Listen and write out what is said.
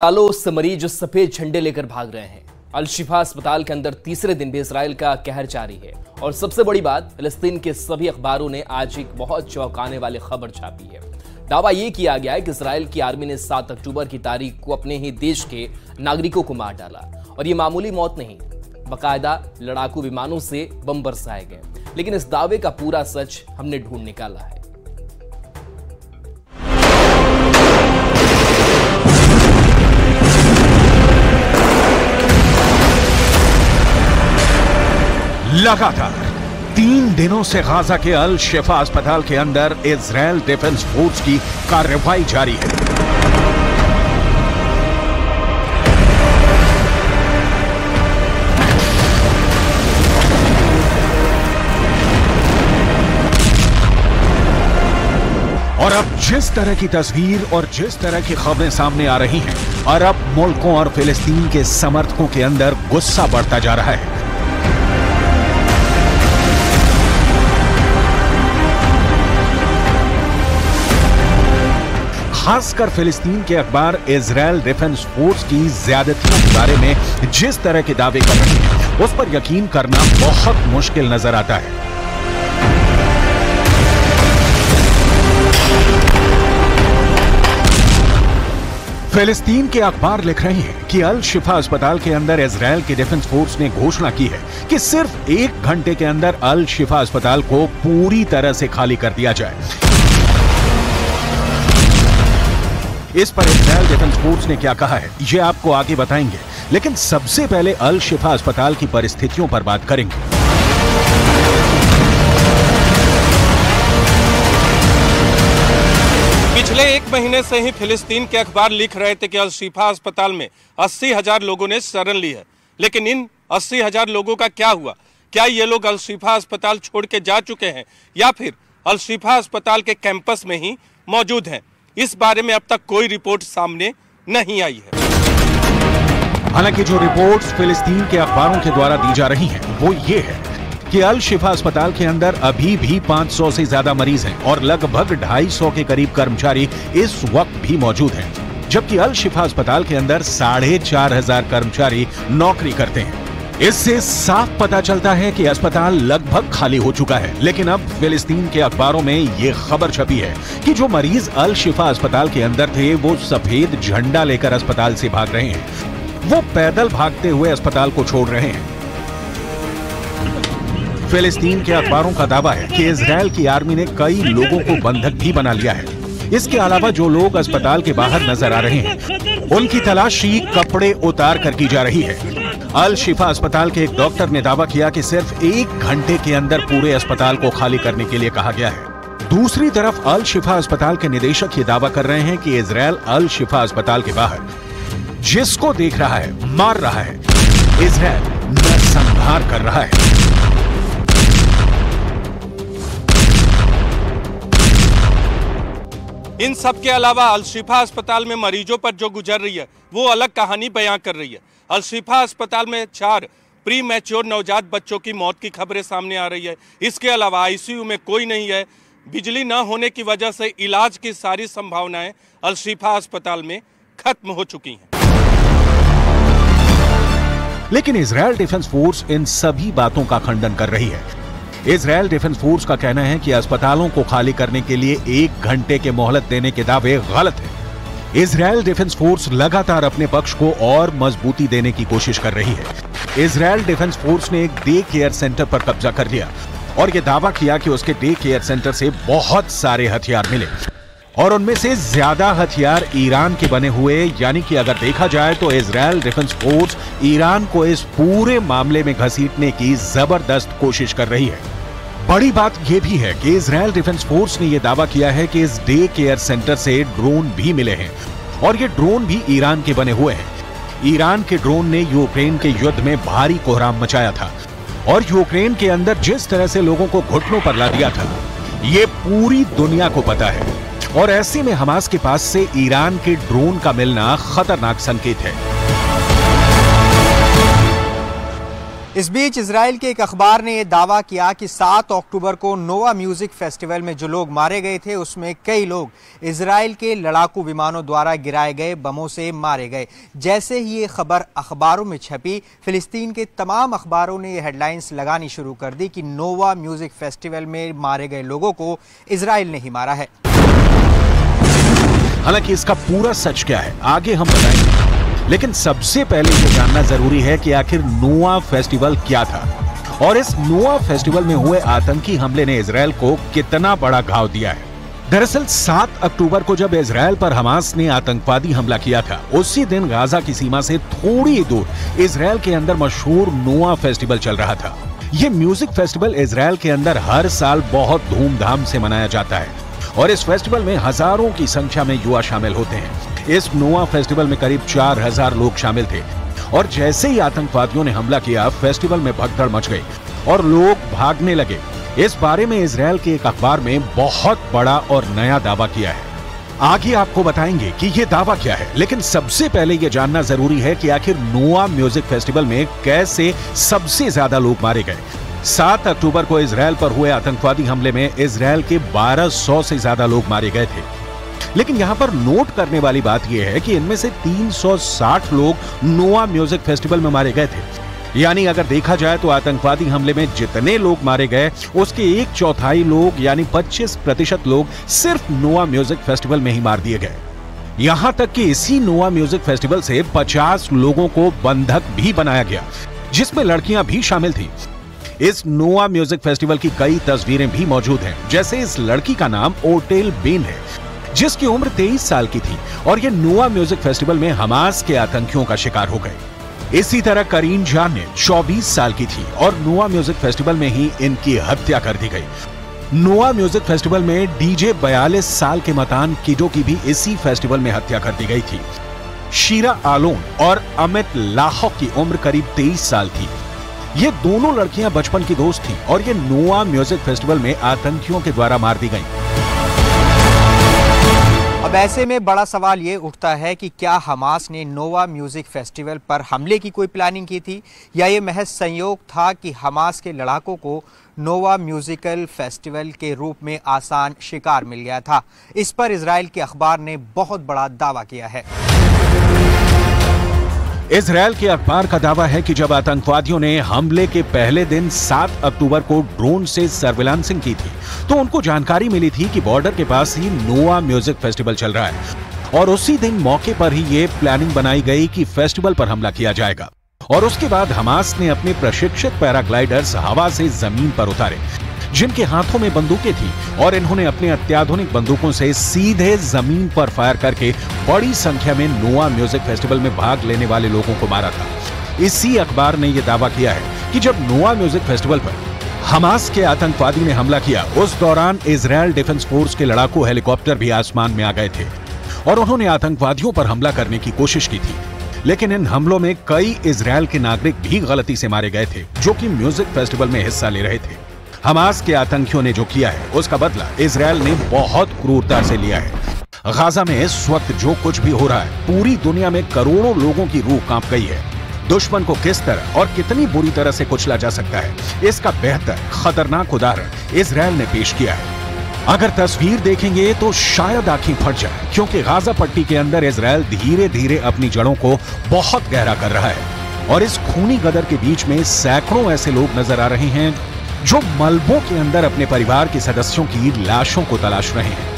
सालों से मरीज सफेद झंडे लेकर भाग रहे हैं। अल शिफा अस्पताल के अंदर तीसरे दिन भी इजराइल का कहर जारी है। और सबसे बड़ी बात, फिलिस्तीन के सभी अखबारों ने आज एक बहुत चौंकाने वाली खबर छापी है। दावा यह किया गया है कि इजराइल की आर्मी ने 7 अक्टूबर की तारीख को अपने ही देश के नागरिकों को मार डाला। और ये मामूली मौत नहीं, बाकायदा लड़ाकू विमानों से बम बरसाए गए। लेकिन इस दावे का पूरा सच हमने ढूंढ निकाला है। लगातार 3 दिनों से गाजा के अल शिफा अस्पताल के अंदर इजराइल डिफेंस फोर्स की कार्रवाई जारी है। और अब जिस तरह की तस्वीर और जिस तरह की खबरें सामने आ रही हैं, अरब मुल्कों और फिलिस्तीन के समर्थकों के अंदर गुस्सा बढ़ता जा रहा है। खासकर फिलिस्तीन के अखबार इजराइल डिफेंस फोर्स की ज्यादतियों के बारे में जिस तरह के दावे कर रहे हैं, उस पर यकीन करना बहुत मुश्किल नजर आता है। फिलिस्तीन के अखबार लिख रहे हैं कि अल शिफा अस्पताल के अंदर इजराइल की डिफेंस फोर्स ने घोषणा की है कि सिर्फ 1 घंटे के अंदर अल शिफा अस्पताल को पूरी तरह से खाली कर दिया जाए। इस पर इजराइल डिफेंस फोर्स ने क्या कहा है, ये आपको आगे बताएंगे। लेकिन सबसे पहले अल शिफा अस्पताल की परिस्थितियों पर बात करेंगे। पिछले 1 महीने से ही फिलिस्तीन के अखबार लिख रहे थे कि अल शिफा अस्पताल में 80,000 लोगों ने शरण ली है। लेकिन इन 80,000 लोगों का क्या हुआ? क्या ये लोग अल शिफा अस्पताल छोड़ के जा चुके हैं या फिर अल शिफा अस्पताल के कैंपस में ही मौजूद हैं? इस बारे में अब तक कोई रिपोर्ट सामने नहीं आई है। हालांकि जो रिपोर्ट्स फिलिस्तीन के अखबारों के द्वारा दी जा रही हैं, वो ये है कि अल शिफा अस्पताल के अंदर अभी भी 500 से ज्यादा मरीज हैं और लगभग 250 के करीब कर्मचारी इस वक्त भी मौजूद हैं। जबकि अल शिफा अस्पताल के अंदर 4,500 कर्मचारी नौकरी करते हैं। इससे साफ पता चलता है कि अस्पताल लगभग खाली हो चुका है। लेकिन अब फिलिस्तीन के अखबारों में यह खबर छपी है कि जो मरीज अल शिफा अस्पताल के अंदर थे, वो सफेद झंडा लेकर अस्पताल से भाग रहे हैं। वो पैदल भागते हुए अस्पताल को छोड़ रहे हैं। फिलिस्तीन के अखबारों का दावा है कि इजराइल की आर्मी ने कई लोगों को बंधक भी बना लिया है। इसके अलावा जो लोग अस्पताल के बाहर नजर आ रहे हैं, उनकी तलाशी कपड़े उतार कर की जा रही है। अल शिफा अस्पताल के एक डॉक्टर ने दावा किया कि सिर्फ 1 घंटे के अंदर पूरे अस्पताल को खाली करने के लिए कहा गया है। दूसरी तरफ अल शिफा अस्पताल के निदेशक ये दावा कर रहे हैं कि इजराइल अल शिफा अस्पताल के बाहर जिसको देख रहा है, मार रहा है। इजराइल नरसंहार कर रहा है। इन सब के अलावा अल शिफा अस्पताल में मरीजों पर जो गुजर रही है, वो अलग कहानी बयां कर रही है। अल शिफा अस्पताल में 4 प्री मैच्योर नवजात बच्चों की मौत की खबरें सामने आ रही है। इसके अलावा आईसीयू में कोई नहीं है। बिजली न होने की वजह से इलाज की सारी संभावनाएं अल शिफा अस्पताल में खत्म हो चुकी हैं। लेकिन इजराइल डिफेंस फोर्स इन सभी बातों का खंडन कर रही है। इजराइल डिफेंस फोर्स का कहना है कि अस्पतालों को खाली करने के लिए 1 घंटे के मोहलत देने के दावे गलत है। इजराइल डिफेंस फोर्स लगातार अपने पक्ष को और मजबूती देने की कोशिश कर रही है। इजराइल डिफेंस फोर्स ने एक डे केयर सेंटर पर कब्जा कर लिया और यह दावा किया कि उसके डे केयर सेंटर से बहुत सारे हथियार मिले और उनमें से ज्यादा हथियार ईरान के बने हुए। यानी कि अगर देखा जाए तो इजराइल डिफेंस फोर्स ईरान को इस पूरे मामले में घसीटने की जबरदस्त कोशिश कर रही है। बड़ी बात यह भी है कि इजराइल डिफेंस फोर्स ने यह दावा किया है कि इस डे केयर सेंटर से ड्रोन भी मिले हैं और ये ड्रोन भी ईरान के बने हुए हैं। ईरान के ड्रोन ने यूक्रेन के युद्ध में भारी कोहराम मचाया था और यूक्रेन के अंदर जिस तरह से लोगों को घुटनों पर ला दिया था, ये पूरी दुनिया को पता है। और ऐसे में हमास के पास से ईरान के ड्रोन का मिलना खतरनाक संकेत है। इस बीच इजराइल के एक अखबार ने यह दावा किया कि 7 अक्टूबर को नोवा म्यूजिक फेस्टिवल में जो लोग मारे गए थे उसमें कई लोग इजराइल के लड़ाकू विमानों द्वारा गिराए गए बमों से मारे गए। जैसे ही ये खबर अखबारों में छपी, फिलिस्तीन के तमाम अखबारों ने ये हेडलाइंस लगानी शुरू कर दी कि नोवा म्यूजिक फेस्टिवल में मारे गए लोगों को इजराइल ने ही मारा है। हालांकि इसका पूरा सच क्या है आगे हम बताएंगे, लेकिन सबसे पहले ये जानना जरूरी है कि आखिर नोवा फेस्टिवल क्या था और इस नोवा फेस्टिवल में हुए आतंकी हमले ने इजराइल को कितना बड़ा घाव दिया है। दरअसल 7 अक्टूबर को जब इजराइल पर हमास ने आतंकवादी हमला किया था, उसी दिन गाजा की सीमा से थोड़ी दूर इजराइल के अंदर मशहूर नोवा फेस्टिवल चल रहा था। ये म्यूजिक फेस्टिवल इजराइल के अंदर हर साल बहुत धूमधाम से मनाया जाता है और इस फेस्टिवल में हजारों की संख्या में युवा शामिल होते हैं। इस नोवा फेस्टिवल में करीब 4000 लोग शामिल थे और जैसे ही आतंकवादियों ने हमला किया, फेस्टिवल में भगदड़ मच गई और लोग भागने लगे। इस बारे में इजराइल के एक अखबार में बहुत बड़ा और नया दावा किया है। आगे आपको बताएंगे कि ये दावा क्या है, लेकिन सबसे पहले ये जानना जरूरी है कि आखिर नोवा म्यूजिक फेस्टिवल में कैसे सबसे ज्यादा लोग मारे गए। 7 अक्टूबर को इजराइल पर हुए आतंकवादी हमले में इजराइल के 1200 से ज्यादा लोग मारे गए थे, लेकिन यहां पर नोट करने वाली बात यह है कि इनमें से 360 लोग नोवा म्यूजिक फेस्टिवल में मारे गए थे। यानी अगर देखा जाए तो आतंकवादी हमले में जितने लोग मारे गए उसके 1/4 लोग यानी 25% लोग सिर्फ नोवा म्यूजिक फेस्टिवल में ही मार दिए गए। यहां तक कि इसी नोवा म्यूजिक फेस्टिवल से 50 लोगों को बंधक भी बनाया गया, जिसमें लड़कियां भी शामिल थी। इस नोवा म्यूजिक फेस्टिवल की कई तस्वीरें भी मौजूद हैं, जैसे इस लड़की का नाम ओटेल बेन है जिसकी उम्र 23 साल की थी और ये नोवा म्यूजिक फेस्टिवल में हमास के आतंकियों का शिकार हो गए। इसी तरह करीन जान ने 24 साल की थी और नोवा म्यूजिक फेस्टिवल में ही इनकी हत्या कर दी गई। नोवा म्यूजिक फेस्टिवल में डीजे 42 साल के मतान किडो की भी इसी फेस्टिवल में हत्या कर दी गई थी। शीरा आलोन और अमित लाहौक की उम्र करीब 23 साल थी। ये दोनों लड़कियां बचपन की दोस्त थी और ये नोवा म्यूजिक फेस्टिवल में आतंकियों के द्वारा मार दी गई। अब ऐसे में बड़ा सवाल ये उठता है कि क्या हमास ने नोवा म्यूजिक फेस्टिवल पर हमले की कोई प्लानिंग की थी या ये महज संयोग था कि हमास के लड़ाकों को नोवा म्यूजिकल फेस्टिवल के रूप में आसान शिकार मिल गया था। इस पर इजराइल के अखबार ने बहुत बड़ा दावा किया है। इजराइल के अखबार का दावा है कि जब आतंकवादियों ने हमले के पहले दिन 7 अक्टूबर को ड्रोन से सर्विलांसिंग की थी तो उनको जानकारी मिली थी कि बॉर्डर के पास ही नोवा म्यूजिक फेस्टिवल चल रहा है और उसी दिन मौके पर ही ये प्लानिंग बनाई गई कि फेस्टिवल पर हमला किया जाएगा। और उसके बाद हमास ने अपने प्रशिक्षित पैराग्लाइडर्स हवा से जमीन पर उतारे जिनके हाथों में बंदूकें थी और इन्होंने अपने अत्याधुनिक बंदूकों से सीधे जमीन पर फायर करके बड़ी संख्या में नोवा म्यूजिक फेस्टिवल में भाग लेने वाले लोगों को मारा था। इसी अखबार ने यह दावा किया है कि जब नोवा म्यूजिक फेस्टिवल पर हमास के आतंकवादी ने हमला किया, उस दौरान इजराइल डिफेंस फोर्स के लड़ाकू हेलीकॉप्टर भी आसमान में आ गए थे और उन्होंने आतंकवादियों पर हमला करने की कोशिश की थी। लेकिन इन हमलों में कई इजराइल के नागरिक भी गलती से मारे गए थे जो कि म्यूजिक फेस्टिवल में हिस्सा ले रहे थे। हमास के आतंकियों ने जो किया है उसका बदला इजराइल ने बहुत क्रूरता से लिया है। गाजा में इस वक्त जो कुछ भी हो रहा है, पूरी दुनिया में करोड़ों लोगों की रूह कांप गई है। दुश्मन को किस तरह और कितनी बुरी तरह से कुचला जा सकता है, इसका बेहतर खतरनाक उदाहरण इजराइल ने पेश किया है। अगर तस्वीर देखेंगे तो शायद आंखें फट जाए, क्योंकि गाजा पट्टी के अंदर इजराइल धीरे धीरे अपनी जड़ों को बहुत गहरा कर रहा है और इस खूनी गदर के बीच में सैकड़ों ऐसे लोग नजर आ रहे हैं जो मलबों के अंदर अपने परिवार के सदस्यों की लाशों को तलाश रहे हैं।